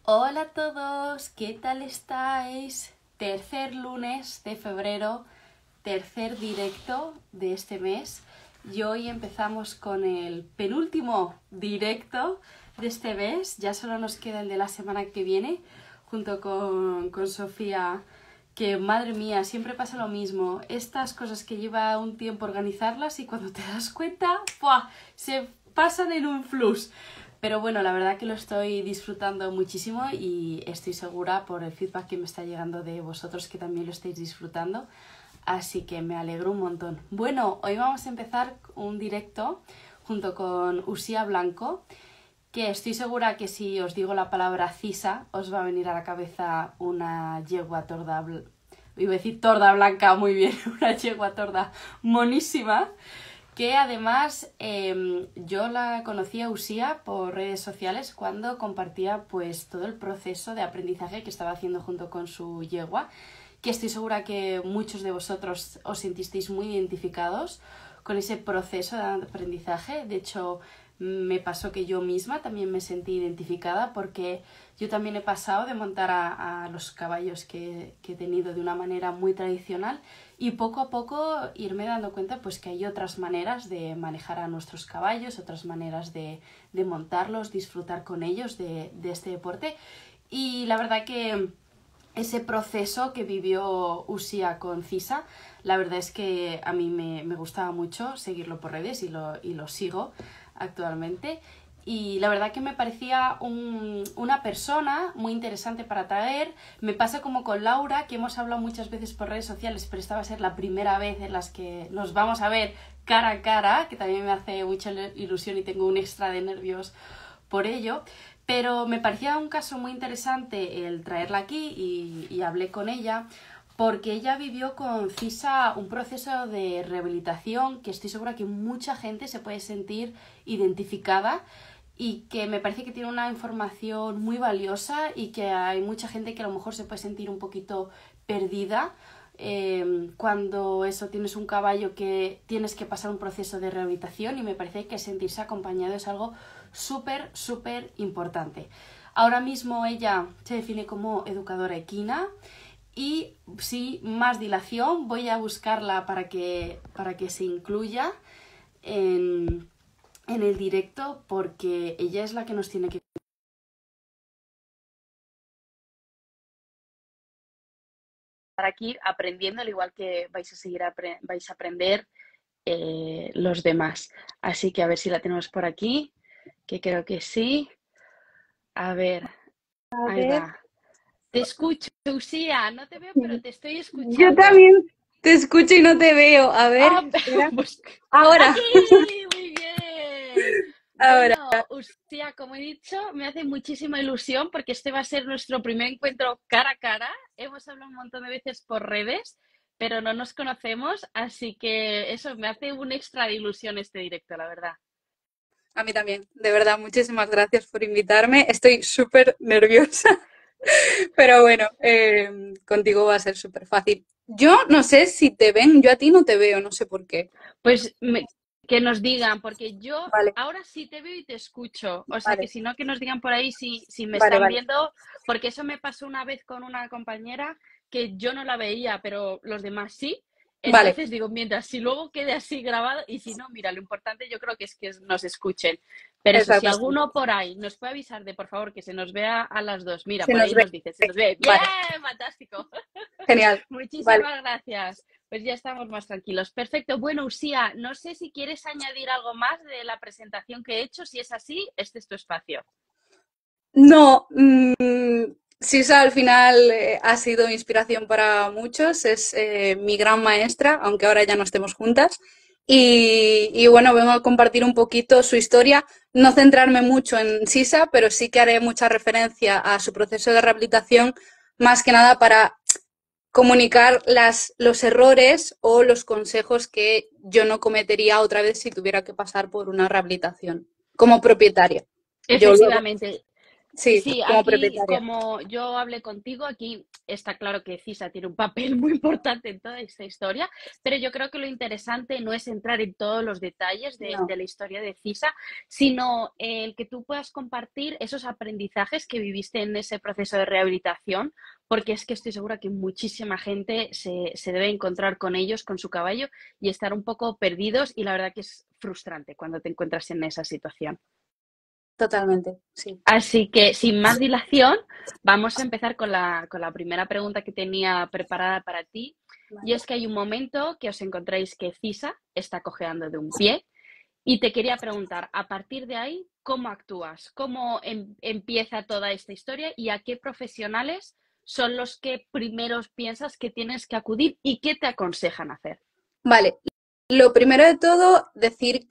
Hola a todos, ¿qué tal estáis? Tercer lunes de febrero, tercer directo de este mes y hoy empezamos con el penúltimo directo de este mes. Ya solo nos queda el de la semana que viene junto con Sofía, que madre mía, siempre pasa lo mismo. Estas cosas que lleva un tiempo organizarlas y cuando te das cuenta, ¡buah!, se pasan en un flux. Pero bueno, la verdad que lo estoy disfrutando muchísimo y estoy segura por el feedback que me está llegando de vosotros que también lo estáis disfrutando. Así que me alegro un montón. Bueno, hoy vamos a empezar un directo junto con Uxía Blanco, que estoy segura que si os digo la palabra cisa, os va a venir a la cabeza una yegua torda, iba a decir torda blanca, muy bien, una yegua torda monísima, que además yo la conocí a Uxía por redes sociales cuando compartía pues todo el proceso de aprendizaje que estaba haciendo junto con su yegua, que estoy segura que muchos de vosotros os sentisteis muy identificados con ese proceso de aprendizaje. De hecho, me pasó que yo misma también me sentí identificada porque yo también he pasado de montar a los caballos que he tenido de una manera muy tradicional y poco a poco irme dando cuenta pues que hay otras maneras de manejar a nuestros caballos, otras maneras de montarlos, disfrutar con ellos de este deporte. Y la verdad que ese proceso que vivió Uxía con Cisa, la verdad es que a mí me gustaba mucho seguirlo por redes y lo sigo actualmente. Y la verdad que me parecía una persona muy interesante para traer. Me pasa como con Laura, que hemos hablado muchas veces por redes sociales, pero esta va a ser la primera vez en las que nos vamos a ver cara a cara, que también me hace mucha ilusión y tengo un extra de nervios por ello. Pero me parecía un caso muy interesante el traerla aquí y hablé con ella porque ella vivió con Cisa un proceso de rehabilitación que estoy segura que mucha gente se puede sentir identificada y que me parece que tiene una información muy valiosa y que hay mucha gente que a lo mejor se puede sentir un poquito perdida cuando eso tienes un caballo que tienes que pasar un proceso de rehabilitación y me parece que sentirse acompañado es algo súper importante. Ahora mismo ella se define como educadora equina y sin más dilación voy a buscarla para que se incluya en el directo porque ella es la que nos tiene que estar aquí aprendiendo, al igual que vais a aprender los demás. Así que a ver si la tenemos por aquí, que creo que sí. A ver, A ahí ver, va. Te escucho, Lucía, no te veo, pero te estoy yo escuchando. también te escucho y no te veo. A ver, Ah, espera. pues Ahora, aquí, muy bien. ahora. Bueno, Lucía, como he dicho, me hace muchísima ilusión porque este va a ser nuestro primer encuentro cara a cara. Hemos hablado un montón de veces por redes, pero no nos conocemos, así que eso me hace un extra de ilusión este directo, la verdad. A mí también, de verdad, muchísimas gracias por invitarme. Estoy súper nerviosa, pero bueno, contigo va a ser súper fácil. Yo no sé si te ven, yo a ti no te veo, no sé por qué. Pues que nos digan, porque yo Vale, ahora sí te veo y te escucho. O sea, que vale, si no, que nos digan por ahí si me vale, están vale. viendo, porque eso me pasó una vez con una compañera que yo no la veía, pero los demás sí. Vale, Entonces digo, mientras si luego quede así grabado, y si no, mira, lo importante yo creo que es que nos escuchen. Pero eso, si exactamente. alguno por ahí nos puede avisar de por favor que se nos vea a las dos, mira, Se por nos ahí ve. nos dice, se nos ve. ¡Bien! Vale, ¡Fantástico! genial. Vale. Muchísimas gracias. Pues ya estamos más tranquilos. Perfecto. Bueno, Usía, no sé si quieres añadir algo más de la presentación que he hecho. Si es así, este es tu espacio. No, Sisa al final ha sido inspiración para muchos, es mi gran maestra, aunque ahora ya no estemos juntas. Y bueno, vengo a compartir un poquito su historia, no centrarme mucho en Sisa, pero sí que haré mucha referencia a su proceso de rehabilitación, más que nada para comunicar los errores o los consejos que yo no cometería otra vez si tuviera que pasar por una rehabilitación como propietaria. Yo luego, Efectivamente. Sí, Sí, como aquí, propietaria. como yo hablé contigo, aquí está claro que CISA tiene un papel muy importante en toda esta historia, pero yo creo que lo interesante no es entrar en todos los detalles No, de la historia de CISA, sino el que tú puedas compartir esos aprendizajes que viviste en ese proceso de rehabilitación, porque es que estoy segura que muchísima gente se debe encontrar con ellos, con su caballo, y estar un poco perdidos, y la verdad que es frustrante cuando te encuentras en esa situación. totalmente, sí. Así que, sin más dilación, vamos a empezar con la primera pregunta que tenía preparada para ti. Y Vale. es que hay un momento que os encontráis que Cisa está cojeando de un pie. Y te quería preguntar, a partir de ahí, ¿cómo actúas? ¿Cómo empieza toda esta historia? ¿Y a qué profesionales son los que primeros piensas que tienes que acudir y qué te aconsejan hacer? Vale, lo primero de todo, decir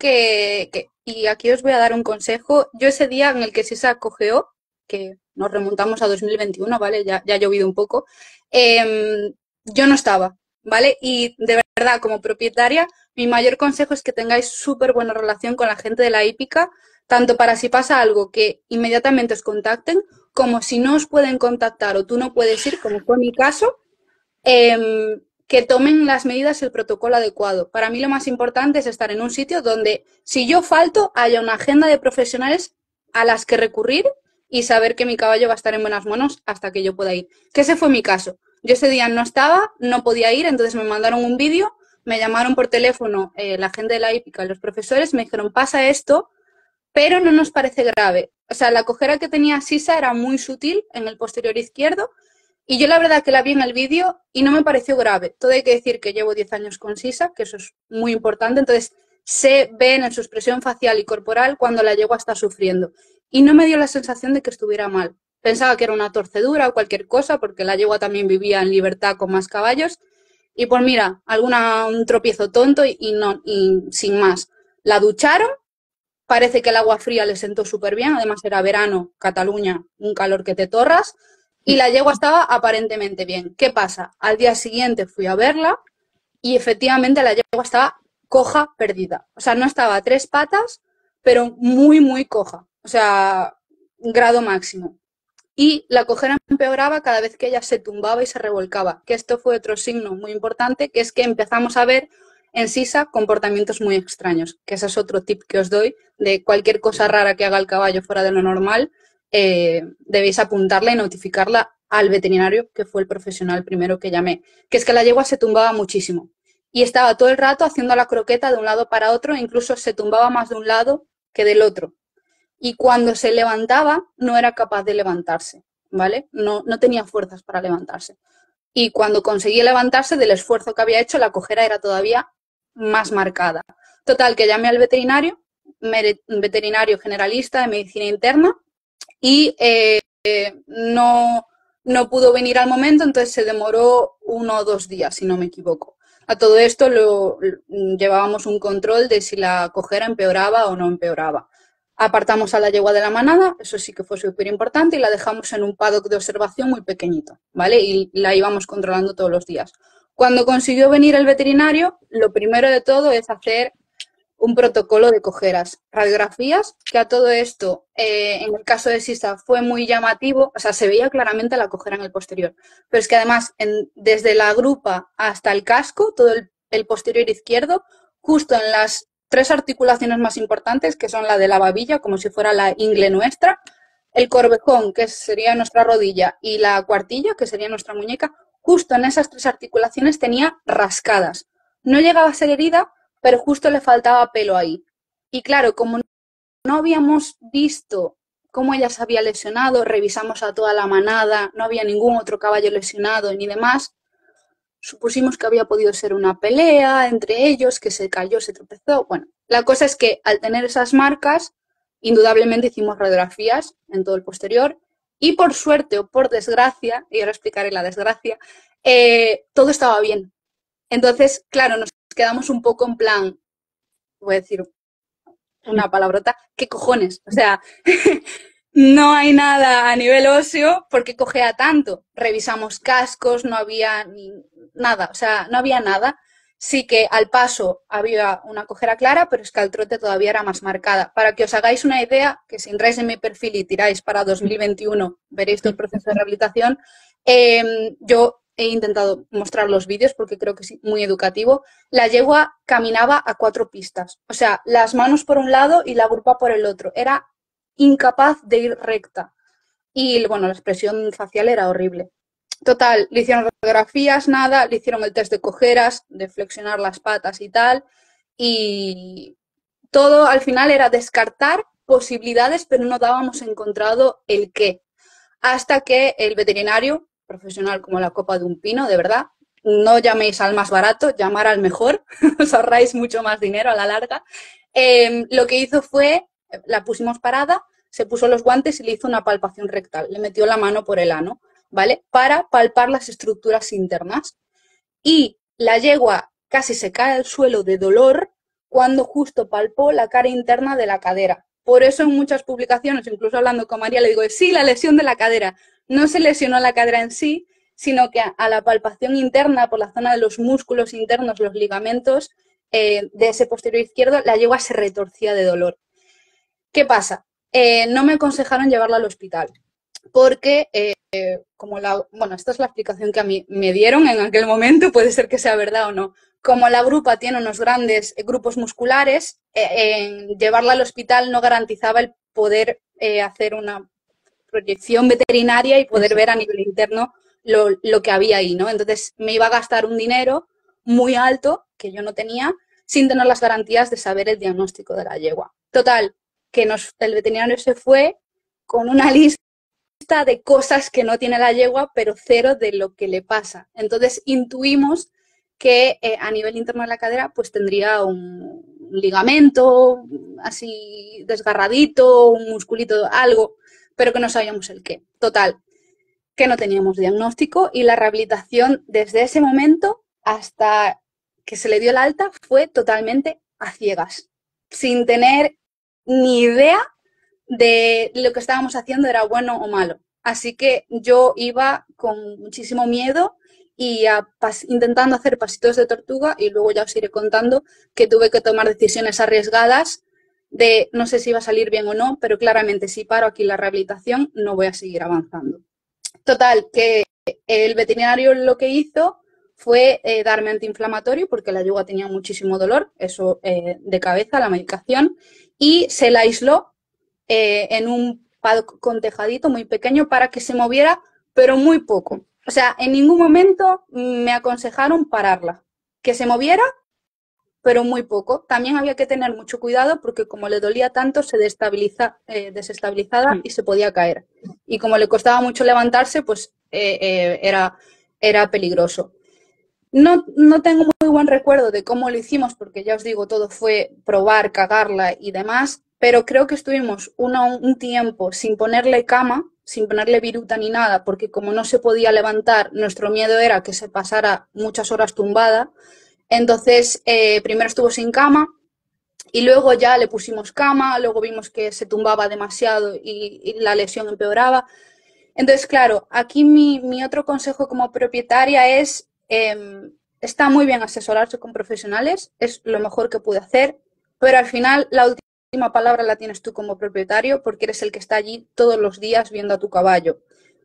y aquí os voy a dar un consejo, yo ese día en el que sí se acogeó, que nos remontamos a 2021, ¿vale? Ya ha llovido un poco, yo no estaba, ¿vale? Y de verdad, como propietaria, mi mayor consejo es que tengáis súper buena relación con la gente de la hípica, tanto para si pasa algo que inmediatamente os contacten, como si no os pueden contactar o tú no puedes ir, como fue mi caso, que tomen las medidas y el protocolo adecuado. Para mí lo más importante es estar en un sitio donde si yo falto haya una agenda de profesionales a las que recurrir y saber que mi caballo va a estar en buenas manos hasta que yo pueda ir. Que ese fue mi caso. Yo ese día no estaba, no podía ir, entonces me mandaron un vídeo, me llamaron por teléfono la gente de la hípica, los profesores, me dijeron pasa esto, pero no nos parece grave. O sea, la cojera que tenía Sisa era muy sutil en el posterior izquierdo y yo la verdad que la vi en el vídeo y no me pareció grave. Todo hay que decir que llevo 10 años con Sisa, que eso es muy importante, entonces se ven en su expresión facial y corporal cuando la yegua está sufriendo. Y no me dio la sensación de que estuviera mal. Pensaba que era una torcedura o cualquier cosa, porque la yegua también vivía en libertad con más caballos. Y pues mira, un tropiezo tonto y sin más. La ducharon, parece que el agua fría le sentó súper bien, además era verano, Cataluña, un calor que te torras, y la yegua estaba aparentemente bien. ¿Qué pasa? Al día siguiente fui a verla y efectivamente la yegua estaba coja, perdida. O sea, no estaba a tres patas, pero muy, muy coja. O sea, grado máximo. Y la cojera empeoraba cada vez que ella se tumbaba y se revolcaba, que esto fue otro signo muy importante, que es que empezamos a ver en Sisa comportamientos muy extraños, que ese es otro tip que os doy, de cualquier cosa rara que haga el caballo fuera de lo normal, debéis apuntarla y notificarla al veterinario, que fue el profesional primero que llamé, que es que la yegua se tumbaba muchísimo y estaba todo el rato haciendo la croqueta de un lado para otro, e incluso se tumbaba más de un lado que del otro y cuando se levantaba no era capaz de levantarse, ¿vale? No tenía fuerzas para levantarse. Y cuando conseguía levantarse del esfuerzo que había hecho, la cojera era todavía más marcada. Total, que llamé al veterinario generalista de medicina interna y no, no pudo venir al momento, entonces se demoró 1 o 2 días, si no me equivoco. A todo esto llevábamos un control de si la cojera empeoraba o no empeoraba. Apartamos a la yegua de la manada, eso sí que fue súper importante, y la dejamos en un paddock de observación muy pequeñito, ¿vale? Y la íbamos controlando todos los días. Cuando consiguió venir el veterinario, lo primero de todo es hacer un protocolo de cojeras, radiografías, que a todo esto, en el caso de Sisa, fue muy llamativo, o sea, se veía claramente la cojera en el posterior, pero es que además, desde la grupa hasta el casco, todo el posterior izquierdo, justo en las tres articulaciones más importantes, que son la de la babilla, como si fuera la ingle nuestra, el corvejón, que sería nuestra rodilla, y la cuartilla, que sería nuestra muñeca, justo en esas tres articulaciones tenía rascadas. No llegaba a ser herida, pero justo le faltaba pelo ahí. Y claro, como no habíamos visto cómo ella se había lesionado, revisamos a toda la manada, no había ningún otro caballo lesionado ni demás, supusimos que había podido ser una pelea entre ellos, que se cayó, se tropezó. Bueno, la cosa es que al tener esas marcas, indudablemente hicimos radiografías en todo el posterior y por suerte o por desgracia, y ahora explicaré la desgracia, todo estaba bien. Entonces, claro, nos quedamos un poco en plan, voy a decir una palabrota, ¿qué cojones? O sea, no hay nada a nivel óseo porque cojea tanto. Revisamos cascos, no había ni nada, o sea, no había nada. sí que al paso había una cojera clara, pero es que al trote todavía era más marcada. Para que os hagáis una idea, que si entráis en mi perfil y tiráis para 2021, veréis todo el proceso de rehabilitación, yo he intentado mostrar los vídeos porque creo que es muy educativo. La yegua caminaba a 4 pistas, o sea, las manos por un lado y la grupa por el otro. Era incapaz de ir recta. Y bueno, la expresión facial era horrible. Total, le hicieron radiografías, nada, le hicieron el test de cojeras, de flexionar las patas y tal. Y todo al final era descartar posibilidades, pero no dábamos encontrado el qué. Hasta que el veterinario, profesional como la copa de un pino, de verdad, no llaméis al más barato, llamar al mejor, os ahorráis mucho más dinero a la larga. Lo que hizo fue, la pusimos parada, se puso los guantes y le hizo una palpación rectal, le metió la mano por el ano, ¿vale? Para palpar las estructuras internas. Y la yegua casi se cae al suelo de dolor cuando justo palpó la cara interna de la cadera. Por eso en muchas publicaciones, incluso hablando con María, le digo, sí, la lesión de la cadera. No se lesionó la cadera en sí, sino que a la palpación interna por la zona de los músculos internos, los ligamentos de ese posterior izquierdo, la yegua se retorcía de dolor. ¿Qué pasa? No me aconsejaron llevarla al hospital porque bueno, esta es la explicación que a mí me dieron en aquel momento, puede ser que sea verdad o no. Como la grupa tiene unos grandes grupos musculares, llevarla al hospital no garantizaba el poder hacer una proyección veterinaria y poder ver a nivel interno lo que había ahí, ¿no? Entonces me iba a gastar un dinero muy alto que yo no tenía sin tener las garantías de saber el diagnóstico de la yegua. Total, que el veterinario se fue con una lista de cosas que no tiene la yegua, pero cero de lo que le pasa. Entonces intuimos que a nivel interno de la cadera pues tendría un ligamento así desgarradito, un musculito, algo, pero que no sabíamos el qué. Total, que no teníamos diagnóstico y la rehabilitación desde ese momento hasta que se le dio el alta fue totalmente a ciegas, sin tener ni idea de lo que estábamos haciendo era bueno o malo. Así que yo iba con muchísimo miedo y intentando hacer pasitos de tortuga y luego ya os iré contando que tuve que tomar decisiones arriesgadas de no sé si iba a salir bien o no, pero claramente si paro aquí la rehabilitación no voy a seguir avanzando. Total, que el veterinario lo que hizo fue darme antiinflamatorio porque la yegua tenía muchísimo dolor, eso de cabeza, la medicación, y se la aisló en un paddock con tejadito muy pequeño para que se moviera, pero muy poco. O sea, en ningún momento me aconsejaron pararla. Que se moviera, pero muy poco. También había que tener mucho cuidado porque como le dolía tanto, se desestabilizaba y se podía caer. Y como le costaba mucho levantarse, pues era peligroso. No tengo muy buen recuerdo de cómo lo hicimos, porque ya os digo, todo fue probar, cagarla y demás, pero creo que estuvimos un tiempo sin ponerle cama, sin ponerle viruta ni nada, porque como no se podía levantar, nuestro miedo era que se pasara muchas horas tumbada. Entonces, primero estuvo sin cama y luego ya le pusimos cama, luego vimos que se tumbaba demasiado y la lesión empeoraba. Entonces, claro, aquí mi otro consejo como propietaria es, está muy bien asesorarse con profesionales, es lo mejor que pude hacer, pero al final la última palabra la tienes tú como propietario porque eres el que está allí todos los días viendo a tu caballo.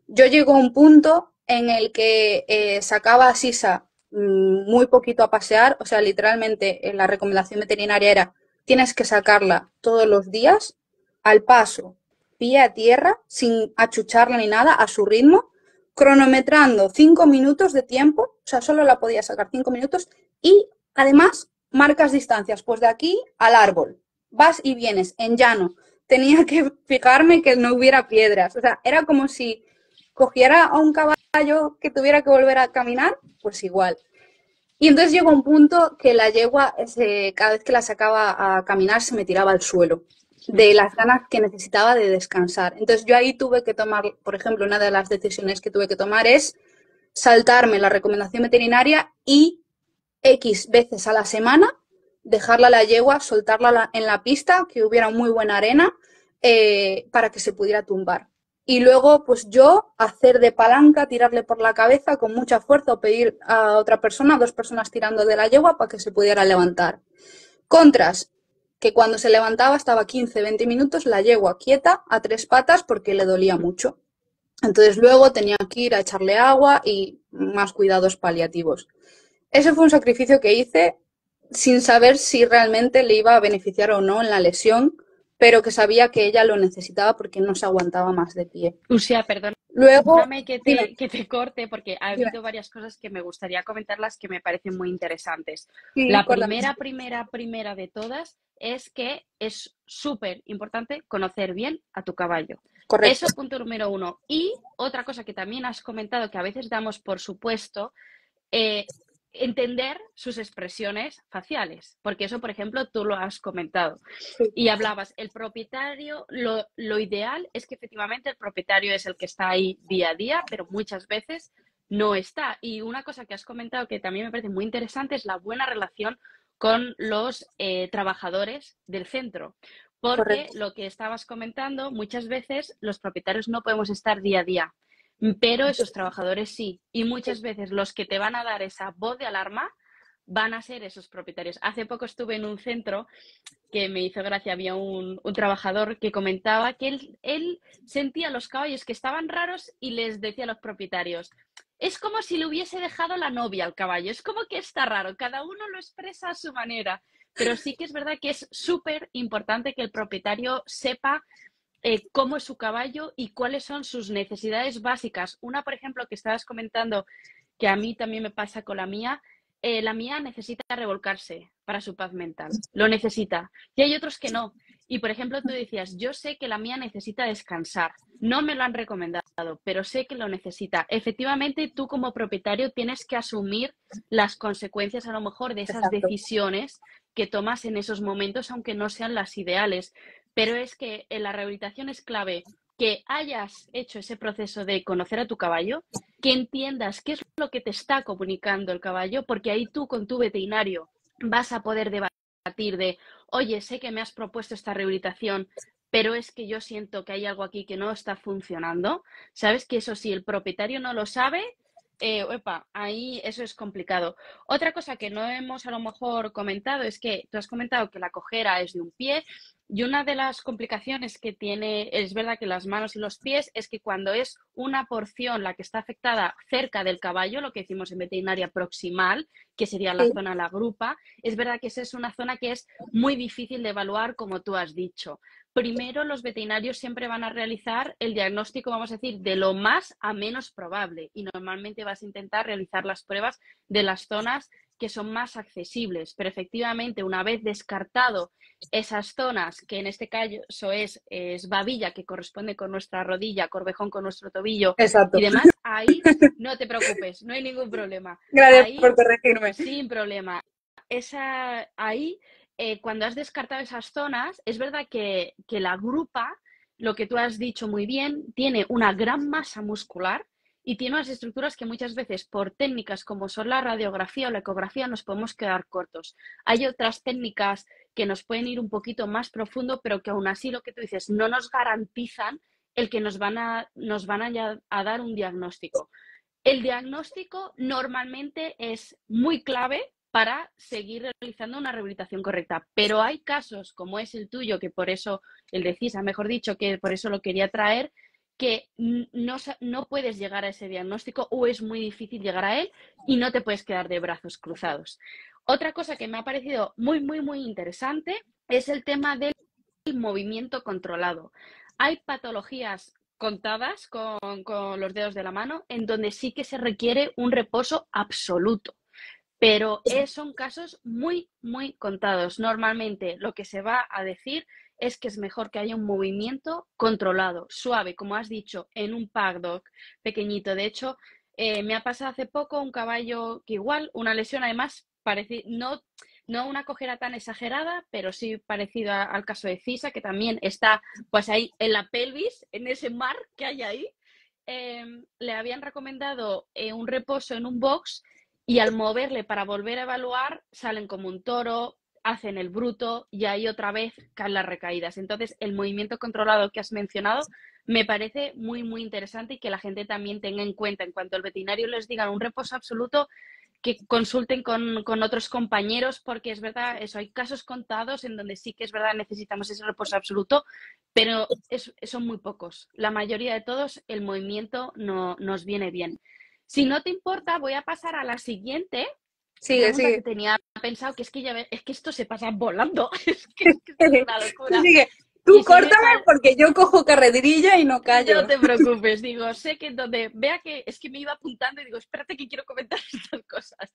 Yo llego a un punto en el que sacaba a Sisa muy poquito a pasear, o sea, literalmente la recomendación veterinaria era tienes que sacarla todos los días al paso, pie a tierra, sin achucharla ni nada, a su ritmo, cronometrando 5 minutos de tiempo, o sea, solo la podía sacar 5 minutos y además marcas distancias, pues de aquí al árbol, vas y vienes en llano, tenía que fijarme que no hubiera piedras, o sea, era como si cogiera a un caballo que tuviera que volver a caminar, pues igual. Y entonces llegó un punto que la yegua, cada vez que la sacaba a caminar, se me tiraba al suelo de las ganas que necesitaba de descansar. Entonces yo ahí tuve que tomar, por ejemplo, una de las decisiones que tuve que tomar es saltarme la recomendación veterinaria y X veces a la semana dejarla a la yegua, soltarla en la pista, que hubiera muy buena arena, para que se pudiera tumbar. y luego pues yo hacer de palanca, tirarle por la cabeza con mucha fuerza o pedir a otra persona, 2 personas tirando de la yegua para que se pudiera levantar. Contras, que cuando se levantaba estaba 15-20 minutos la yegua quieta a 3 patas porque le dolía mucho. Entonces luego tenía que ir a echarle agua y más cuidados paliativos. Ese fue un sacrificio que hice sin saber si realmente le iba a beneficiar o no en la lesión, pero que sabía que ella lo necesitaba porque no se aguantaba más de pie. Lucía, perdóname Luego, que dime, te corte porque ha dime. habido varias cosas que me gustaría comentarlas que me parecen muy interesantes. Sí, La córtame. primera de todas es que es súper importante conocer bien a tu caballo. Correcto. Eso, punto número uno. Y otra cosa que también has comentado, que a veces damos por supuesto, entender sus expresiones faciales, porque eso, por ejemplo, tú lo has comentado. Sí. Y hablabas, el propietario, lo ideal es que efectivamente el propietario es el que está ahí día a día, pero muchas veces no está. Y una cosa que has comentado que también me parece muy interesante es la buena relación con los trabajadores del centro. Porque Correcto. lo que estabas comentando, muchas veces los propietarios no podemos estar día a día, pero esos trabajadores sí. Y muchas veces los que te van a dar esa voz de alarma van a ser esos propietarios. Hace poco estuve en un centro que me hizo gracia, había un trabajador que comentaba que él sentía los caballos que estaban raros y les decía a los propietarios, es como si le hubiese dejado la novia al caballo, es como que está raro, cada uno lo expresa a su manera, pero sí que es verdad que es súper importante que el propietario sepa cómo es su caballo y cuáles son sus necesidades básicas. Una, por ejemplo, que estabas comentando, que a mí también me pasa con la mía necesita revolcarse para su paz mental, lo necesita. Y hay otros que no. Y, por ejemplo, tú decías, yo sé que la mía necesita descansar. No me lo han recomendado, pero sé que lo necesita. Efectivamente, tú como propietario tienes que asumir las consecuencias a lo mejor de esas Exacto. decisiones que tomas en esos momentos, aunque no sean las ideales. Pero es que en la rehabilitación es clave que hayas hecho ese proceso de conocer a tu caballo, que entiendas qué es lo que te está comunicando el caballo, porque ahí tú con tu veterinario vas a poder debatir de, oye, sé que me has propuesto esta rehabilitación, pero es que yo siento que hay algo aquí que no está funcionando. ¿Sabes? Que eso si el propietario no lo sabe, ahí eso es complicado. Otra cosa que no hemos a lo mejor comentado es que tú has comentado que la cojera es de un pie y una de las complicaciones que tiene, es verdad que las manos y los pies, es que cuando es una porción la que está afectada cerca del caballo, lo que decimos en veterinaria proximal, que sería la Sí. zona la grupa, es verdad que esa es una zona que es muy difícil de evaluar, como tú has dicho. Primero, los veterinarios siempre van a realizar el diagnóstico, vamos a decir, de lo más a menos probable y normalmente vas a intentar realizar las pruebas de las zonas que son más accesibles, pero efectivamente una vez descartado esas zonas, que en este caso es babilla, que corresponde con nuestra rodilla, corvejón con nuestro tobillo Exacto. y demás, ahí no te preocupes, no hay ningún problema. Gracias por Ahí, corregirme. sin problema. Ahí, cuando has descartado esas zonas, es verdad que la grupa, lo que tú has dicho muy bien, tiene una gran masa muscular y tiene unas estructuras que muchas veces por técnicas como son la radiografía o la ecografía nos podemos quedar cortos. Hay otras técnicas que nos pueden ir un poquito más profundo, pero que aún así lo que tú dices no nos garantizan el que nos van a dar un diagnóstico. El diagnóstico normalmente es muy clave para seguir realizando una rehabilitación correcta, pero hay casos como es el tuyo, que por eso, el de CISA, mejor dicho, que por eso lo quería traer, que no puedes llegar a ese diagnóstico o es muy difícil llegar a él y no te puedes quedar de brazos cruzados. Otra cosa que me ha parecido muy, muy, muy interesante es el tema del movimiento controlado. Hay patologías contadas con los dedos de la mano en donde sí que se requiere un reposo absoluto, pero son casos muy, muy contados. Normalmente lo que se va a decir es que es mejor que haya un movimiento controlado, suave, como has dicho, en un paddock pequeñito. De hecho, me ha pasado hace poco un caballo que igual, una lesión además, no una cojera tan exagerada, pero sí parecido al caso de Cisa, que también está pues ahí en la pelvis, en ese mar que hay ahí. Le habían recomendado un reposo en un box y al moverle para volver a evaluar salen como un toro, hacen el bruto y ahí otra vez caen las recaídas. Entonces, el movimiento controlado que has mencionado me parece muy, muy interesante y que la gente también tenga en cuenta, en cuanto el veterinario les diga un reposo absoluto, que consulten con otros compañeros, porque es verdad, eso, hay casos contados en donde sí que es verdad necesitamos ese reposo absoluto, pero son muy pocos. La mayoría de todos, el movimiento no nos viene bien. Si no te importa, voy a pasar a la siguiente Sigue, pregunta que sigue. tenía pensado, que es que es que esto se pasa volando, es que esto es una Tú locura. sigue. Tú Y si me córtame porque yo cojo carreterilla y no callo. no te preocupes, digo, sé que donde vea que es que me iba apuntando y digo, espérate que quiero comentar estas cosas.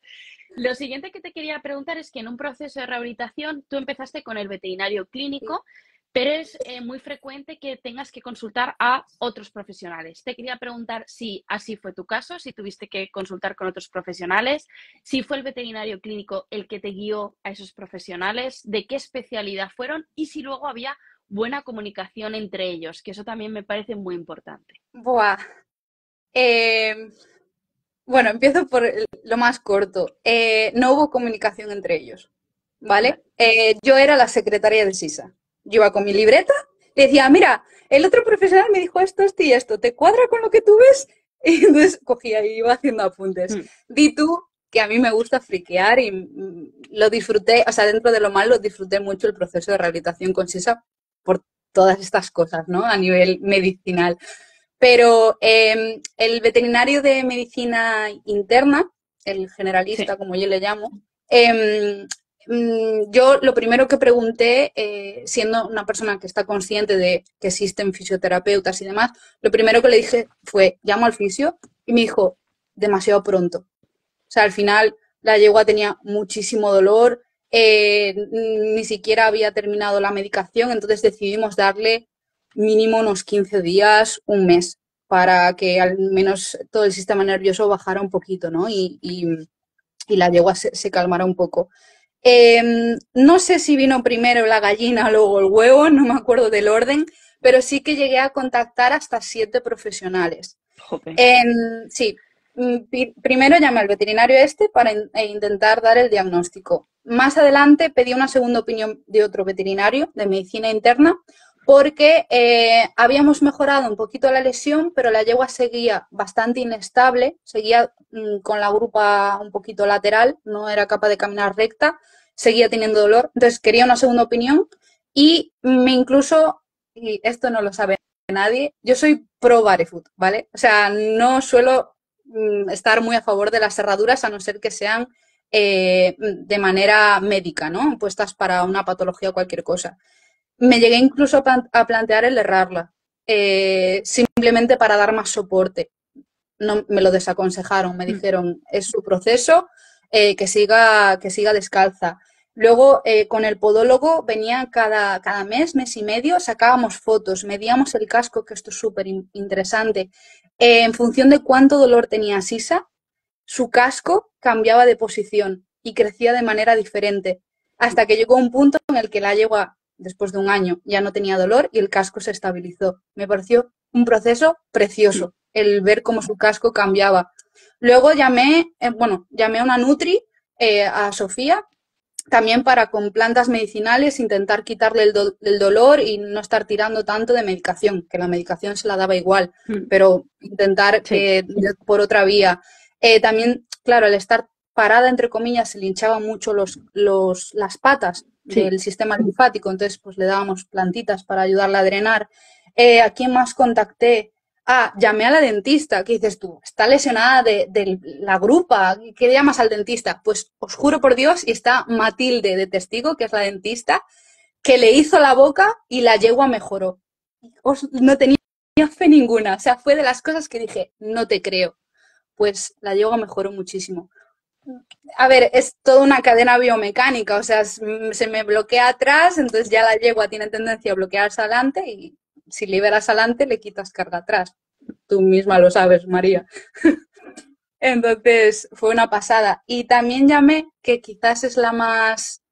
Lo siguiente que te quería preguntar es que en un proceso de rehabilitación tú empezaste con el veterinario Sí. clínico, pero es muy frecuente que tengas que consultar a otros profesionales. Te quería preguntar si así fue tu caso, si tuviste que consultar con otros profesionales, si fue el veterinario clínico el que te guió a esos profesionales, de qué especialidad fueron y si luego había buena comunicación entre ellos, que eso también me parece muy importante. Buah. Eh, bueno, empiezo por lo más corto. No hubo comunicación entre ellos, Vale. ¿vale? Yo era la secretaria de SISA. Yo iba con mi libreta, le decía, mira, el otro profesional me dijo esto y esto, ¿te cuadra con lo que tú ves? Y entonces cogía y iba haciendo apuntes. Di tú que a mí me gusta friquear y lo disfruté, o sea, dentro de lo malo, disfruté mucho el proceso de rehabilitación con SISA por todas estas cosas, ¿no? A nivel medicinal. Pero el veterinario de medicina interna, el generalista, Sí, como yo le llamo, yo lo primero que pregunté, siendo una persona que está consciente de que existen fisioterapeutas y demás, lo primero que le dije fue, llamo al fisio, y me dijo, demasiado pronto. O sea, al final la yegua tenía muchísimo dolor, ni siquiera había terminado la medicación, entonces decidimos darle mínimo unos 15 días, un mes, para que al menos todo el sistema nervioso bajara un poquito, ¿no? Y la yegua se calmara un poco. No sé si vino primero la gallina, luego el huevo, no me acuerdo del orden, pero sí que llegué a contactar hasta 7 profesionales. jope. Sí, primero llamé al veterinario para intentar dar el diagnóstico. Más adelante pedí una segunda opinión de otro veterinario de medicina interna porque habíamos mejorado un poquito la lesión, pero la yegua seguía bastante inestable, seguía con la grupa un poquito lateral, no era capaz de caminar recta, seguía teniendo dolor. Entonces quería una segunda opinión y me incluso, y esto no lo sabe nadie, yo soy pro barefoot, ¿vale? O sea, no suelo estar muy a favor de las cerraduras a no ser que sean de manera médica, ¿no? Puestas para una patología o cualquier cosa. Me llegué incluso a plantear el errarla, simplemente para dar más soporte. No, me lo desaconsejaron, me dijeron, es su proceso, que siga descalza. Luego, con el podólogo venía cada mes, mes y medio, sacábamos fotos, medíamos el casco, que esto es súper interesante. En función de cuánto dolor tenía Sisa, su casco cambiaba de posición y crecía de manera diferente, hasta que llegó un punto en el que la yegua, después de un año, ya no tenía dolor y el casco se estabilizó. Me pareció un proceso precioso, el ver cómo su casco cambiaba. Luego llamé a una Nutri, a Sofía, también para con plantas medicinales intentar quitarle el dolor y no estar tirando tanto de medicación, que la medicación se la daba igual, pero intentar por otra vía. También, claro, al estar parada, entre comillas, se le hinchaban mucho las patas del sistema linfático, entonces pues le dábamos plantitas para ayudarla a drenar. ¿A quién más contacté? Llamé a la dentista. ¿Qué dices tú? Está lesionada de la grupa. ¿Qué llamas al dentista? Pues os juro por Dios, y está Matilde de testigo, que es la dentista, que le hizo la boca y la yegua mejoró. No tenía fe ninguna. O sea, fue de las cosas que dije, no te creo. Pues la yegua mejoró muchísimo. A ver, es toda una cadena biomecánica. O sea, se me bloquea atrás, entonces ya la yegua tiene tendencia a bloquearse adelante y si liberas adelante le quitas carga atrás. Tú misma lo sabes, María. Entonces fue una pasada. Y también llamé, que quizás es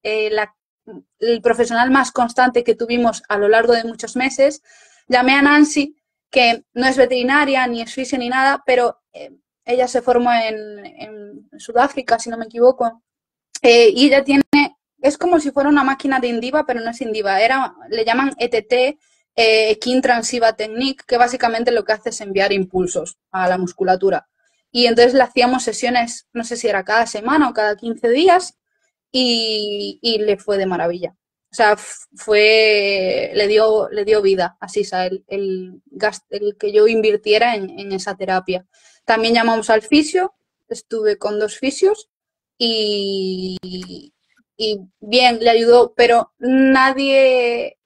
el profesional más constante que tuvimos a lo largo de muchos meses, llamé a Nancy, que no es veterinaria, ni es fisio, ni nada, pero ella se formó en Sudáfrica, si no me equivoco, y ella es como si fuera una máquina de Indiva, pero no es Indiva, le llaman ETT, Kintransiva Technique, que básicamente lo que hace es enviar impulsos a la musculatura. Y entonces le hacíamos sesiones, no sé si era cada semana o cada 15 días, y le fue de maravilla. O sea, le dio vida a Sisa el que yo invirtiera en esa terapia. También llamamos al fisio, estuve con 2 fisios y, y bien, le ayudó, pero nadie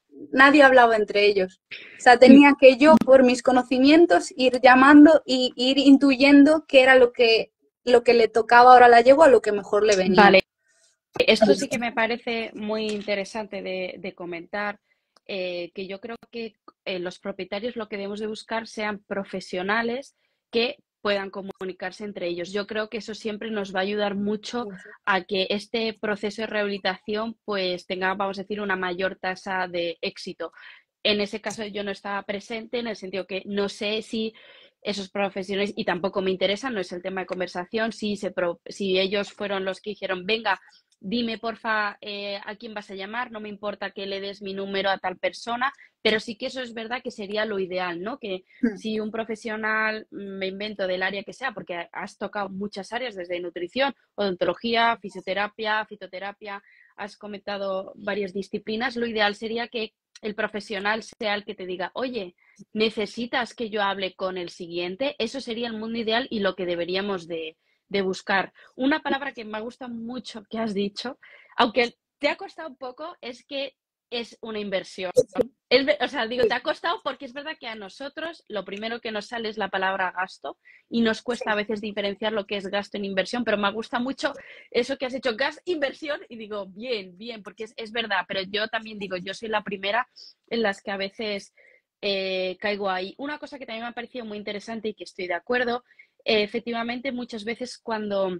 hablaba entre ellos. O sea, tenía que yo, por mis conocimientos, ir llamando y ir intuyendo qué era lo que le tocaba ahora a la yegua, lo que mejor le venía. Vale, esto sí que me parece muy interesante de comentar, que yo creo que los propietarios lo que debemos de buscar sean profesionales que puedan comunicarse entre ellos. Yo creo que eso siempre nos va a ayudar mucho a que este proceso de rehabilitación pues tenga, vamos a decir, una mayor tasa de éxito. En ese caso yo no estaba presente en el sentido que no sé si esos profesionales, y tampoco me interesa, no es el tema de conversación, si ellos fueron los que dijeron, venga, dime porfa a quién vas a llamar, no me importa que le des mi número a tal persona, pero sí que eso es verdad que sería lo ideal, ¿no? Que si un profesional, me invento del área que sea, porque has tocado muchas áreas desde nutrición, odontología, fisioterapia, fitoterapia, has comentado varias disciplinas, lo ideal sería que el profesional sea el que te diga, oye, ¿necesitas que yo hable con el siguiente? Eso sería el mundo ideal y lo que deberíamos de buscar. Una palabra que me gusta mucho que has dicho, aunque te ha costado un poco, es que es una inversión. O sea, digo, te ha costado porque es verdad que a nosotros lo primero que nos sale es la palabra gasto y nos cuesta a veces diferenciar lo que es gasto en inversión, pero me gusta mucho eso que has hecho, gas, inversión, y digo, bien, bien, porque es verdad, pero yo también digo, yo soy la primera en las que a veces caigo ahí. Una cosa que también me ha parecido muy interesante y que estoy de acuerdo, efectivamente muchas veces cuando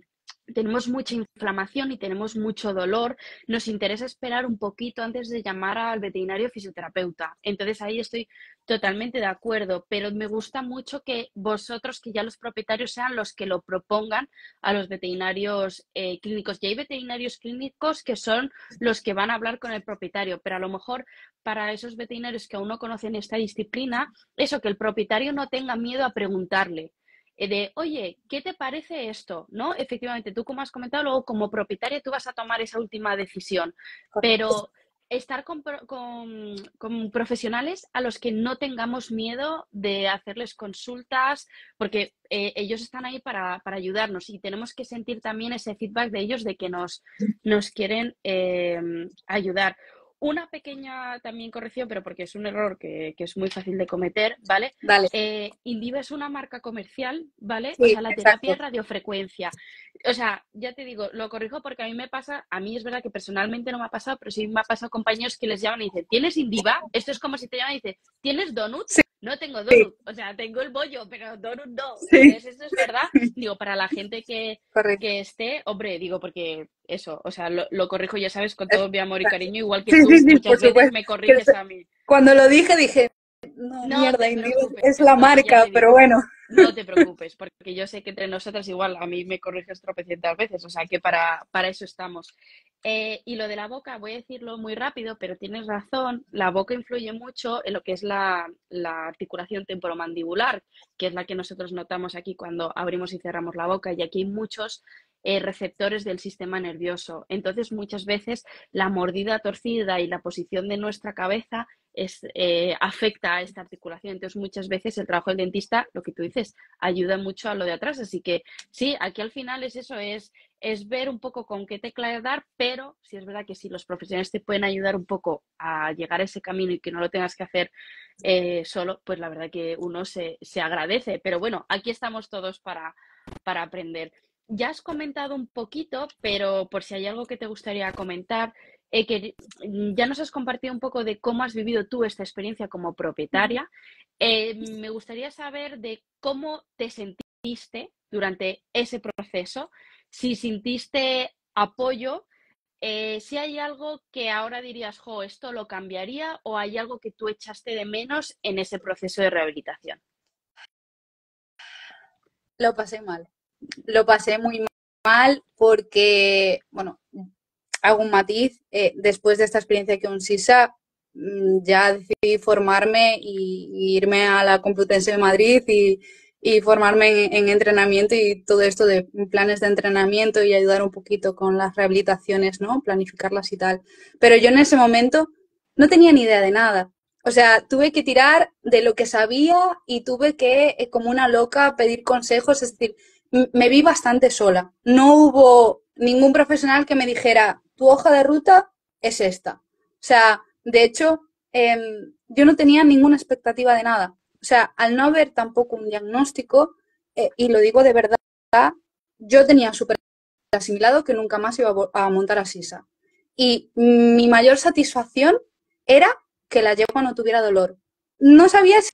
tenemos mucha inflamación y tenemos mucho dolor, nos interesa esperar un poquito antes de llamar al veterinario fisioterapeuta. Entonces ahí estoy totalmente de acuerdo, pero me gusta mucho que vosotros, que ya los propietarios sean los que lo propongan a los veterinarios clínicos. Y hay veterinarios clínicos que son los que van a hablar con el propietario, pero a lo mejor para esos veterinarios que aún no conocen esta disciplina, eso, que el propietario no tenga miedo a preguntarle de, oye, ¿qué te parece esto? ¿No? Efectivamente, tú como has comentado, luego como propietaria tú vas a tomar esa última decisión, pero estar con profesionales a los que no tengamos miedo de hacerles consultas, porque ellos están ahí para ayudarnos y tenemos que sentir también ese feedback de ellos de que nos quieren ayudar. Una pequeña también corrección, pero porque es un error que es muy fácil de cometer, ¿vale? Dale. Indiva es una marca comercial, ¿vale? Sí, o sea, la terapia exacto. es radiofrecuencia. O sea, ya te digo, lo corrijo porque a mí me pasa, a mí es verdad que personalmente no me ha pasado, pero sí me ha pasado compañeros que les llaman y dicen, ¿tienes Indiva? Esto es como si te llaman y dicen, ¿tienes donut? Sí, No tengo donut, o sea, tengo el bollo, pero donut no. sí. Entonces, esto es verdad, digo, para la gente que Correcto. esté, hombre, digo, porque eso, o sea, lo corrijo, ya sabes, con todo mi amor y cariño, igual que Sí, tú sí, muchas por veces supuesto. me corriges a mí. Cuando lo dije, no, No mierda, te Indiva preocupes, es la porque ya marca, te pero digo, bueno. no te preocupes, porque yo sé que entre nosotras igual a mí me corriges tropecientas veces, o sea que para eso estamos. Y lo de la boca, voy a decirlo muy rápido, pero tienes razón, la boca influye mucho en lo que es la articulación temporomandibular, que es la que nosotros notamos aquí cuando abrimos y cerramos la boca, y aquí hay muchos receptores del sistema nervioso. Entonces, muchas veces la mordida torcida y la posición de nuestra cabeza afecta a esta articulación. Entonces, muchas veces el trabajo del dentista, lo que tú dices, ayuda mucho a lo de atrás. Así que sí, aquí al final es eso, es ver un poco con qué tecla dar, pero sí es verdad que si los profesionales te pueden ayudar un poco a llegar a ese camino y que no lo tengas que hacer solo, pues la verdad que uno se agradece. Pero bueno, aquí estamos todos para aprender. Ya has comentado un poquito, pero por si hay algo que te gustaría comentar, que ya nos has compartido un poco de cómo has vivido tú esta experiencia como propietaria. Me gustaría saber de cómo te sentiste durante ese proceso, si sintiste apoyo, si hay algo que ahora dirías, jo, esto lo cambiaría, o hay algo que tú echaste de menos en ese proceso de rehabilitación. Lo pasé mal. Lo pasé muy mal porque, bueno, hago un matiz. Después de esta experiencia con Sisa, ya decidí formarme y irme a la Complutense de Madrid y formarme en entrenamiento y todo esto de planes de entrenamiento y ayudar un poquito con las rehabilitaciones, ¿no? Planificarlas y tal. Pero yo en ese momento no tenía ni idea de nada. O sea, tuve que tirar de lo que sabía y tuve que, como una loca, pedir consejos. Es decir, me vi bastante sola. No hubo ningún profesional que me dijera, tu hoja de ruta es esta. O sea, de hecho, yo no tenía ninguna expectativa de nada. O sea, al no haber tampoco un diagnóstico, y lo digo de verdad, yo tenía súper asimilado que nunca más iba a montar a Sisa. Y mi mayor satisfacción era que la yegua no tuviera dolor. No sabía si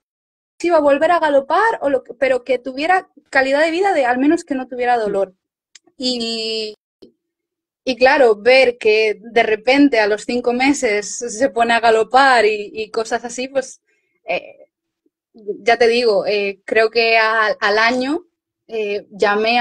iba a volver a galopar, pero que tuviera calidad de vida de al menos que no tuviera dolor. Y, y claro, ver que de repente a los 5 meses se pone a galopar y cosas así, pues ya te digo, creo que al año llamé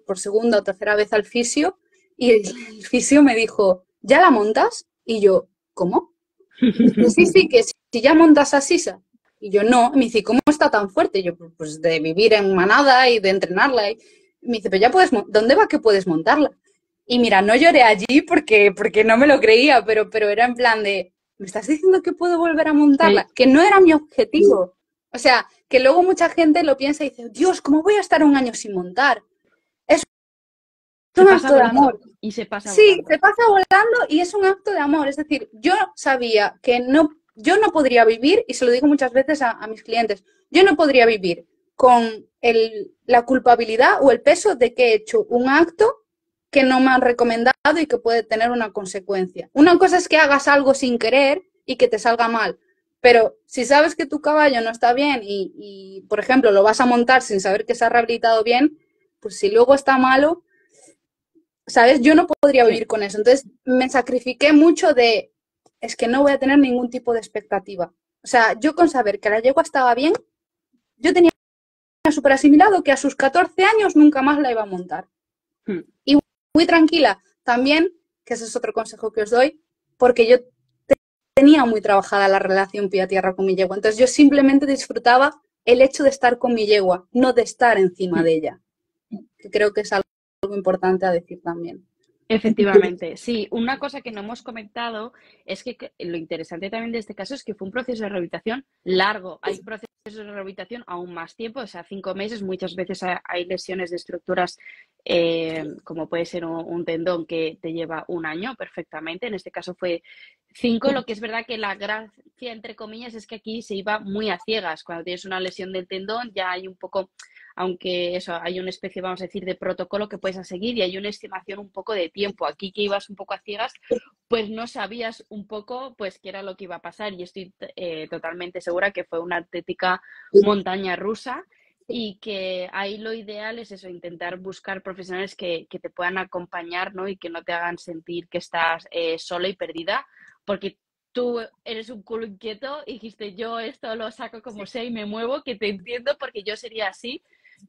por segunda o tercera vez al fisio y el fisio me dijo, ¿ya la montas? Y yo, ¿cómo? Y dice, sí, que si ya montas a Sisa. Y yo, no. Y me dice, ¿cómo está tan fuerte? Y yo, pues de vivir en manada y de entrenarla. Y me dice, pero ya puedes, ¿dónde va que puedes montarla? Y mira, no lloré allí porque no me lo creía, pero era en plan de, ¿me estás diciendo que puedo volver a montarla? Que no era mi objetivo. O sea, que luego mucha gente lo piensa y dice, Dios, ¿cómo voy a estar un año sin montar? Es un acto de amor. Y se pasa sí, volando. se pasa volando y es un acto de amor. Es decir, yo sabía que yo no podría vivir, y se lo digo muchas veces a mis clientes, yo no podría vivir con la culpabilidad o el peso de que he hecho un acto que no me han recomendado y que puede tener una consecuencia. Una cosa es que hagas algo sin querer y que te salga mal, pero si sabes que tu caballo no está bien y, por ejemplo, lo vas a montar sin saber que se ha rehabilitado bien, pues si luego está malo, ¿sabes? Yo no podría vivir con eso. Entonces me sacrifiqué mucho es que no voy a tener ningún tipo de expectativa. O sea, yo con saber que la yegua estaba bien, yo tenía súper asimilado que a sus 14 años nunca más la iba a montar. Y muy tranquila también, que ese es otro consejo que os doy, porque yo tenía muy trabajada la relación pie-a-tierra con mi yegua. Entonces yo simplemente disfrutaba el hecho de estar con mi yegua, no de estar encima de ella. Que creo que es algo importante a decir también. Efectivamente, sí. Una cosa que no hemos comentado es que lo interesante también de este caso es que fue un proceso de rehabilitación largo. Hay procesos de rehabilitación aún más tiempo, o sea, 5 meses. Muchas veces hay lesiones de estructuras, como puede ser un tendón, que te lleva un año perfectamente. En este caso fue 5. Lo que es verdad que la gracia, entre comillas, es que aquí se iba muy a ciegas. Cuando tienes una lesión del tendón ya hay un poco, aunque eso, hay una especie, vamos a decir, de protocolo que puedes seguir y hay una estimación un poco de tiempo. Aquí que ibas un poco a ciegas, pues no sabías un poco pues qué era lo que iba a pasar, y estoy totalmente segura que fue una auténtica montaña rusa, y que ahí lo ideal es eso, intentar buscar profesionales que te puedan acompañar, ¿no? Y que no te hagan sentir que estás sola y perdida, porque tú eres un culo inquieto y dijiste, yo esto lo saco como sea y me muevo, que te entiendo porque yo sería así.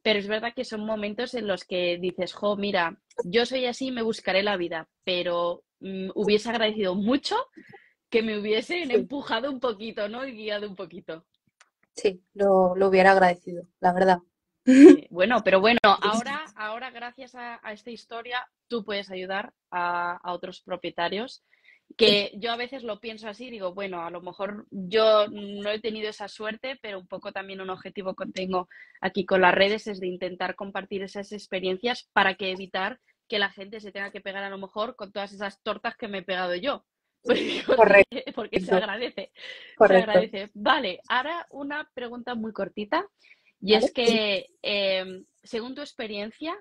Pero es verdad que son momentos en los que dices, jo, mira, yo soy así, me buscaré la vida, pero hubiese agradecido mucho que me hubiesen empujado un poquito, ¿no? Y guiado un poquito. Sí, lo hubiera agradecido, la verdad. Sí. Bueno, pero bueno, ahora gracias a esta historia, tú puedes ayudar a otros propietarios, que yo a veces lo pienso así, digo, bueno, a lo mejor yo no he tenido esa suerte, pero un poco también un objetivo que tengo aquí con las redes es de intentar compartir esas experiencias para que evitar que la gente se tenga que pegar a lo mejor con todas esas tortas que me he pegado yo. Correcto, Porque se agradece, se correcto. agradece. Vale, ahora una pregunta muy cortita, y ¿Vale? es que, según tu experiencia,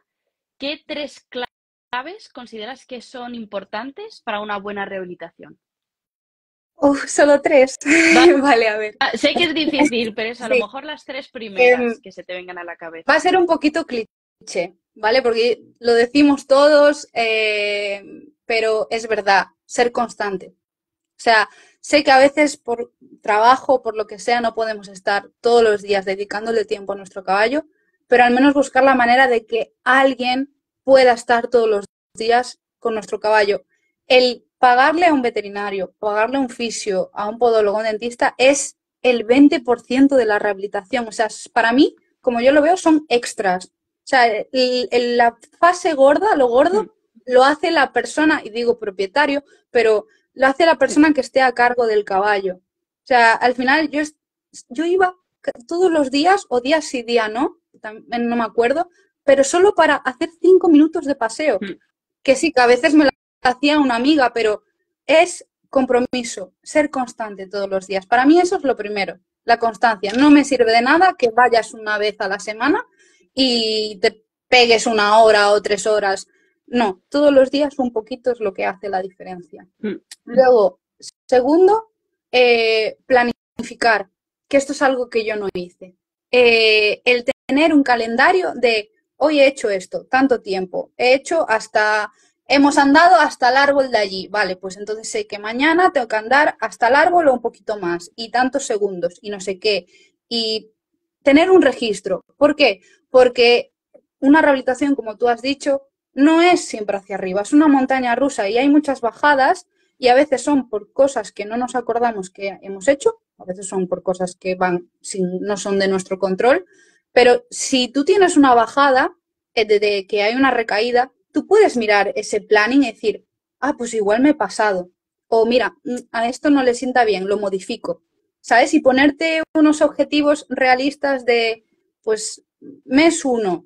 ¿qué 3 claves consideras que son importantes para una buena rehabilitación? Solo 3. Vale, a ver. Sé que es difícil, pero es a lo Sí. mejor las 3 Em, primeras que se te vengan a la Va a cabeza. ser un poquito cliché, ¿vale? Porque lo decimos todos, pero es verdad, ser constante. O sea, sé que a veces por trabajo, por lo que sea, no podemos estar todos los días dedicándole tiempo a nuestro caballo, pero al menos buscar la manera de que alguien pueda estar todos los días con nuestro caballo. pagarle a un veterinario, pagarle a un fisio, a un podólogo, a un dentista, es el 20% de la rehabilitación. O sea, para mí, como yo lo veo, son extras. O sea, la fase gorda, lo gordo, lo hace la persona, y digo propietario, pero lo hace la persona que esté a cargo del caballo. O sea, al final yo iba todos los días, o día sí, día no, también no me acuerdo, pero solo para hacer 5 minutos de paseo. Que sí, que a veces me lo hacía una amiga, pero es compromiso, ser constante todos los días. Para mí eso es lo primero, la constancia. No me sirve de nada que vayas una vez a la semana y te pegues 1 hora o 3 horas. No, todos los días un poquito es lo que hace la diferencia. Luego, segundo, planificar, que esto es algo que yo no hice. El tener un calendario de hoy he hecho esto, tanto tiempo, hemos andado hasta el árbol de allí, vale, pues entonces sé que mañana tengo que andar hasta el árbol o un poquito más, y tantos segundos, y no sé qué, y tener un registro. ¿Por qué? Porque una rehabilitación, como tú has dicho, no es siempre hacia arriba, es una montaña rusa y hay muchas bajadas y a veces son por cosas que no nos acordamos que hemos hecho, a veces son por cosas que no son de nuestro control, pero si tú tienes una bajada, de que hay una recaída, tú puedes mirar ese planning y decir, pues igual me he pasado, o mira, a esto no le sienta bien, lo modifico, ¿sabes? Y ponerte unos objetivos realistas de, pues, mes 1,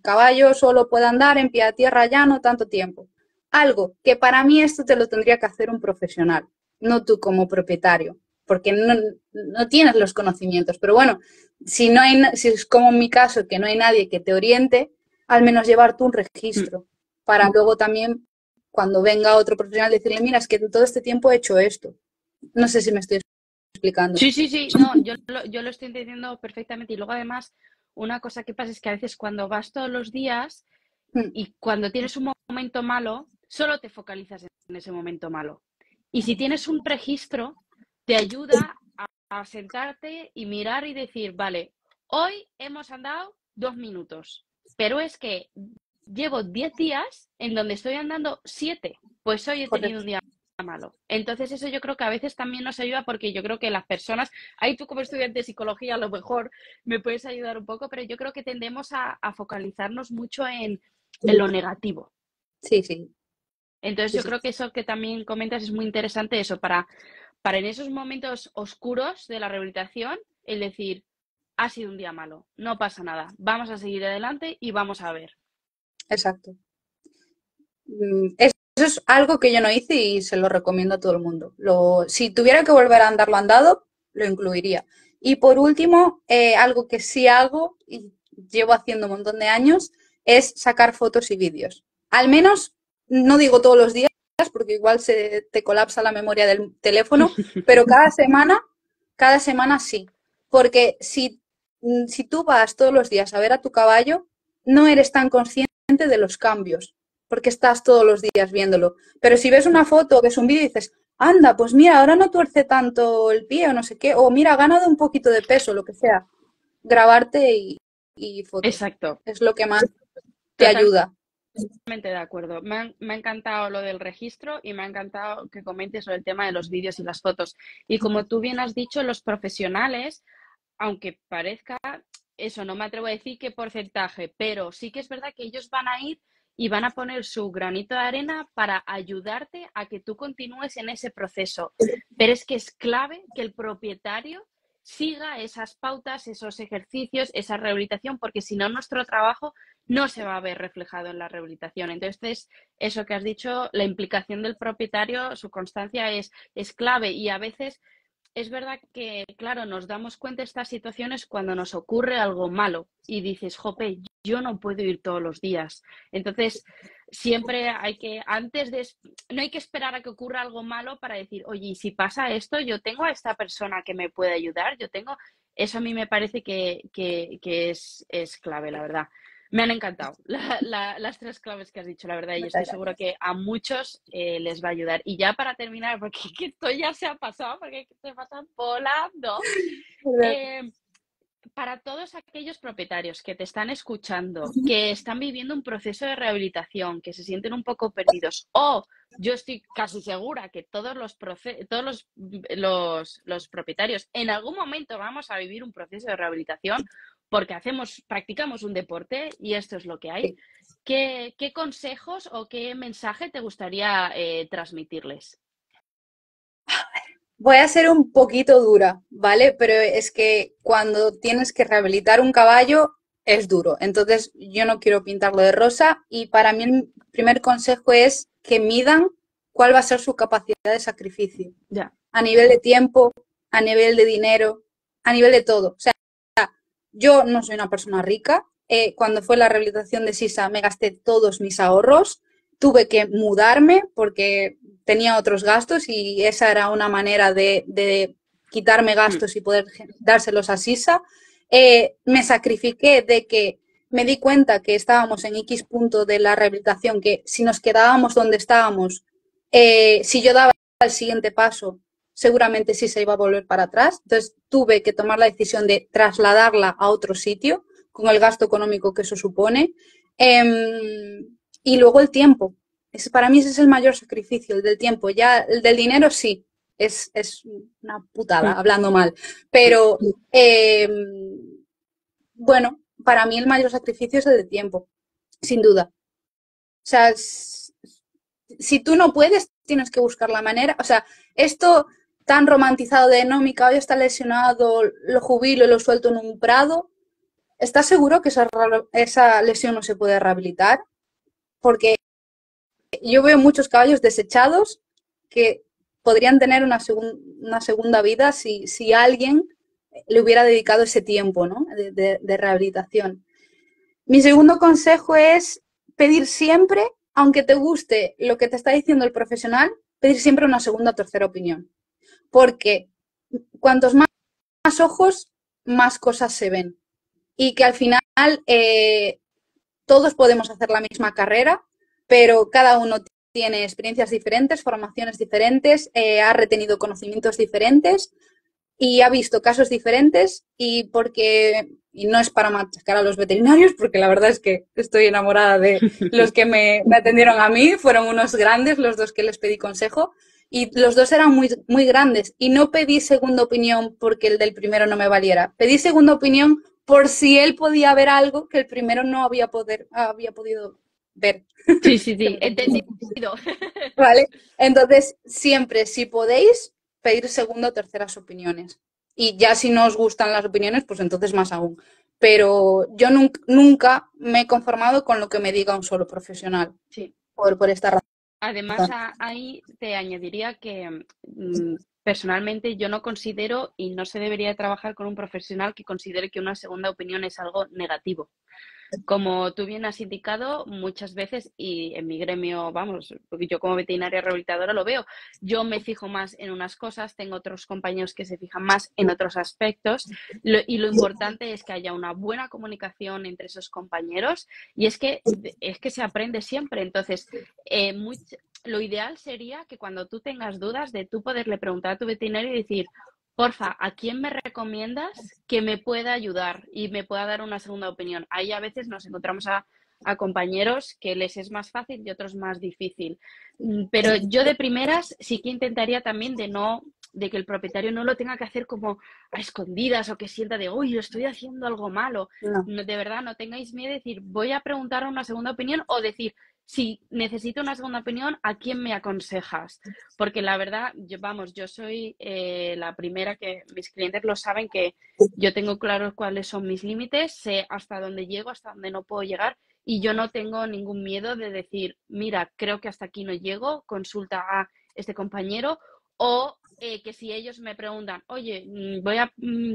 caballo solo puede andar en pie a tierra llano tanto tiempo. Algo que para mí esto te lo tendría que hacer un profesional, no tú como propietario, porque no tienes los conocimientos. Pero bueno, si es como en mi caso, que no hay nadie que te oriente, al menos llevar tú un registro para luego también, cuando venga otro profesional, decirle, mira, es que en todo este tiempo he hecho esto. No sé si me estoy explicando. Sí, no, yo lo estoy entendiendo perfectamente. Y luego además, una cosa que pasa es que a veces cuando vas todos los días y cuando tienes un momento malo, solo te focalizas en ese momento malo. Y si tienes un registro, te ayuda a sentarte y mirar y decir, vale, hoy hemos andado 2 minutos, pero es que llevo 10 días en donde estoy andando 7, pues hoy he tenido un día malo. Entonces eso yo creo que a veces también nos ayuda, porque yo creo que las personas, ahí tú como estudiante de psicología a lo mejor me puedes ayudar un poco, pero yo creo que tendemos a focalizarnos mucho en lo negativo. Sí, sí. Entonces Sí, yo sí. creo que eso que también comentas es muy interesante, eso, para en esos momentos oscuros de la rehabilitación, el decir, ha sido un día malo, no pasa nada, vamos a seguir adelante y vamos a ver. Exacto. Eso es algo que yo no hice y se lo recomiendo a todo el mundo. Si tuviera que volver a andar lo andado, lo incluiría. Y por último, algo que sí hago y llevo haciendo un montón de años es sacar fotos y vídeos. Al menos, no digo todos los días, porque igual se te colapsa la memoria del teléfono, pero cada semana sí. Porque si tú vas todos los días a ver a tu caballo, no eres tan consciente de los cambios, porque estás todos los días viéndolo. Pero si ves una foto o ves un vídeo y dices, anda, pues mira, ahora no tuerce tanto el pie o no sé qué, o mira, ha ganado un poquito de peso, lo que sea. Grabarte y fotos. Exacto. Es lo que más te ayuda. Totalmente de acuerdo. Me ha encantado lo del registro y me ha encantado que comentes sobre el tema de los vídeos y las fotos. Y como tú bien has dicho, los profesionales, aunque parezca eso, no me atrevo a decir qué porcentaje, pero sí que es verdad que ellos van a ir y van a poner su granito de arena para ayudarte a que tú continúes en ese proceso. Pero es que es clave que el propietario siga esas pautas, esos ejercicios, esa rehabilitación, porque si no, nuestro trabajo no se va a ver reflejado en la rehabilitación. Entonces, eso que has dicho, la implicación del propietario, su constancia es clave, y a veces es verdad que, claro, nos damos cuenta de estas situaciones cuando nos ocurre algo malo y dices, jope, yo no puedo ir todos los días. Entonces, siempre no hay que esperar a que ocurra algo malo para decir, oye, y si pasa esto, yo tengo a esta persona que me puede ayudar, eso a mí me parece que es clave, la verdad. Me han encantado las 3 claves que has dicho, la verdad, y estoy segura que a muchos les va a ayudar. Y ya para terminar, porque esto ya se ha pasado, porque se pasan volando. para todos aquellos propietarios que te están escuchando, que están viviendo un proceso de rehabilitación, que se sienten un poco perdidos, o yo estoy casi segura que todos los propietarios en algún momento vamos a vivir un proceso de rehabilitación porque practicamos un deporte y esto es lo que hay. ¿Qué consejos o qué mensaje te gustaría transmitirles? Voy a ser un poquito dura, ¿vale? Pero es que cuando tienes que rehabilitar un caballo es duro. Entonces yo no quiero pintarlo de rosa y para mí el primer consejo es que midan cuál va a ser su capacidad de sacrificio. Ya. A nivel de tiempo, a nivel de dinero, a nivel de todo. O sea, yo no soy una persona rica. Cuando fue la rehabilitación de Sisa me gasté todos mis ahorros. Tuve que mudarme porque tenía otros gastos y esa era una manera de quitarme gastos y poder dárselos a Sisa. Me sacrifiqué de que me di cuenta que estábamos en X punto de la rehabilitación, que si nos quedábamos donde estábamos, si yo daba el siguiente paso, seguramente sí se iba a volver para atrás. Entonces tuve que tomar la decisión de trasladarla a otro sitio con el gasto económico que eso supone. Y luego el tiempo. Para mí ese es el mayor sacrificio, el del tiempo. Ya el del dinero sí, es una putada, hablando mal. Pero bueno, para mí el mayor sacrificio es el de tiempo, sin duda. O sea, si tú no puedes, tienes que buscar la manera. O sea, esto tan romantizado de no, mi caballo está lesionado, lo jubilo y lo suelto en un prado. ¿Estás seguro que esa lesión no se puede rehabilitar? Porque yo veo muchos caballos desechados que podrían tener una segunda vida si alguien le hubiera dedicado ese tiempo, ¿no? de rehabilitación. Mi segundo consejo es pedir siempre, aunque te guste lo que te está diciendo el profesional, pedir siempre una segunda o tercera opinión. Porque cuantos más ojos, más cosas se ven. Y que al final todos podemos hacer la misma carrera, pero cada uno tiene experiencias diferentes, formaciones diferentes, ha retenido conocimientos diferentes y ha visto casos diferentes y no es para machacar a los veterinarios, porque la verdad es que estoy enamorada de los que me atendieron a mí, fueron unos grandes los dos que les pedí consejo y los dos eran muy, muy grandes y no pedí segunda opinión porque el del primero no me valiera, pedí segunda opinión por si él podía ver algo que el primero no había podido ver. Sí, entendido. ¿Vale? Entonces, siempre, si podéis, pedir segunda o terceras opiniones. Y ya si no os gustan las opiniones, pues entonces más aún. Pero yo nunca me he conformado con lo que me diga un solo profesional. Sí. Por esta razón. Además, ahí te añadiría que personalmente yo no considero y no se debería trabajar con un profesional que considere que una segunda opinión es algo negativo. Como tú bien has indicado, muchas veces, y en mi gremio, vamos, porque yo como veterinaria rehabilitadora lo veo, yo me fijo más en unas cosas, tengo otros compañeros que se fijan más en otros aspectos, y lo importante es que haya una buena comunicación entre esos compañeros, y es que se aprende siempre. Entonces, lo ideal sería que cuando tú tengas dudas, de tú poderle preguntar a tu veterinario y decir, porfa, ¿a quién me recomiendas que me pueda ayudar y me pueda dar una segunda opinión? Ahí a veces nos encontramos a compañeros que les es más fácil y otros más difícil. Pero yo de primeras sí que intentaría también de que el propietario no lo tenga que hacer como a escondidas o que sienta de, uy, estoy haciendo algo malo. No. De verdad, no tengáis miedo de decir, voy a preguntar una segunda opinión o decir, si necesito una segunda opinión, ¿a quién me aconsejas? Porque la verdad, yo soy la primera que mis clientes lo saben, que yo tengo claro cuáles son mis límites, sé hasta dónde llego, hasta dónde no puedo llegar y yo no tengo ningún miedo de decir, mira, creo que hasta aquí no llego, consulta a este compañero o que si ellos me preguntan, oye, voy a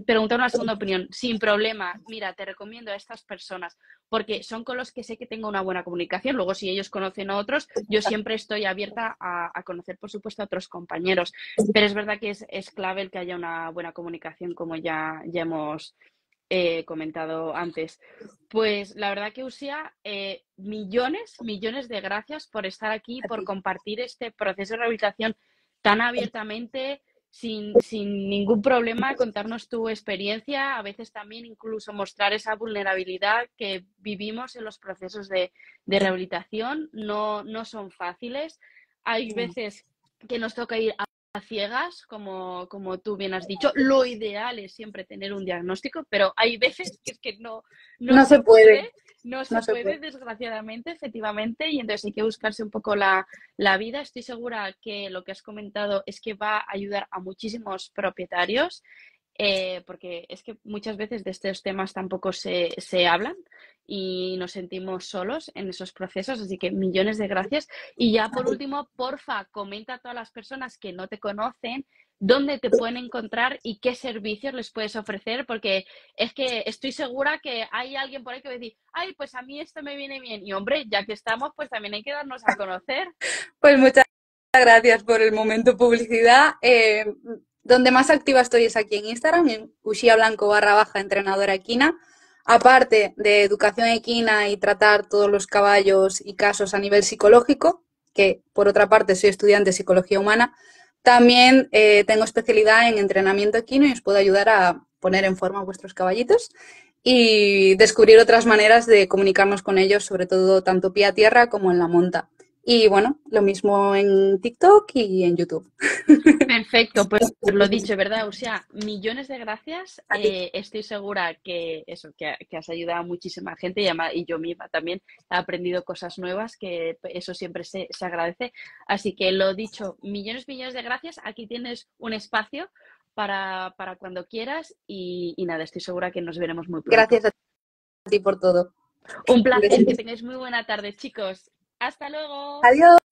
preguntar una segunda opinión, sin problema, mira, te recomiendo a estas personas, porque son con los que sé que tengo una buena comunicación. Luego, si ellos conocen a otros, yo siempre estoy abierta a conocer, por supuesto, a otros compañeros. Pero es verdad que es clave el que haya una buena comunicación, como ya hemos comentado antes. Pues la verdad que, Uxía, millones de gracias por estar aquí, por compartir este proceso de rehabilitación tan abiertamente, sin ningún problema contarnos tu experiencia, a veces también incluso mostrar esa vulnerabilidad que vivimos en los procesos de rehabilitación. No son fáciles. Hay veces que nos toca ir a ciegas, como tú bien has dicho. Lo ideal es siempre tener un diagnóstico, pero hay veces que es que no No se se puede, puede. No se no se puede, puede. desgraciadamente, efectivamente, y entonces hay que buscarse un poco la vida. Estoy segura que lo que has comentado es que va a ayudar a muchísimos propietarios, porque es que muchas veces de estos temas tampoco se hablan y nos sentimos solos en esos procesos, así que millones de gracias. Y ya por último, porfa, comenta a todas las personas que no te conocen dónde te pueden encontrar y qué servicios les puedes ofrecer, porque es que estoy segura que hay alguien por ahí que va a decir, ay, pues a mí esto me viene bien. Y hombre, ya que estamos, pues también hay que darnos a conocer. Pues muchas gracias por el momento publicidad. Donde más activa estoy es aquí en Instagram, en uxia_blanco_entrenadora equina. Aparte de educación equina y tratar todos los caballos y casos a nivel psicológico, que por otra parte soy estudiante de psicología humana, también tengo especialidad en entrenamiento equino y os puedo ayudar a poner en forma vuestros caballitos y descubrir otras maneras de comunicarnos con ellos, sobre todo tanto pie a tierra como en la monta. Y bueno, lo mismo en TikTok y en YouTube. Perfecto, pues lo dicho, ¿verdad? O sea, millones de gracias. A ti. Estoy segura que eso, que has ayudado a muchísima gente y yo misma también he aprendido cosas nuevas, que eso siempre se agradece. Así que lo dicho, millones de gracias. Aquí tienes un espacio para cuando quieras y nada, estoy segura que nos veremos muy pronto. Gracias a ti por todo. Un Un placer, que besito. tengáis muy buena tarde, chicos. Hasta luego. Adiós.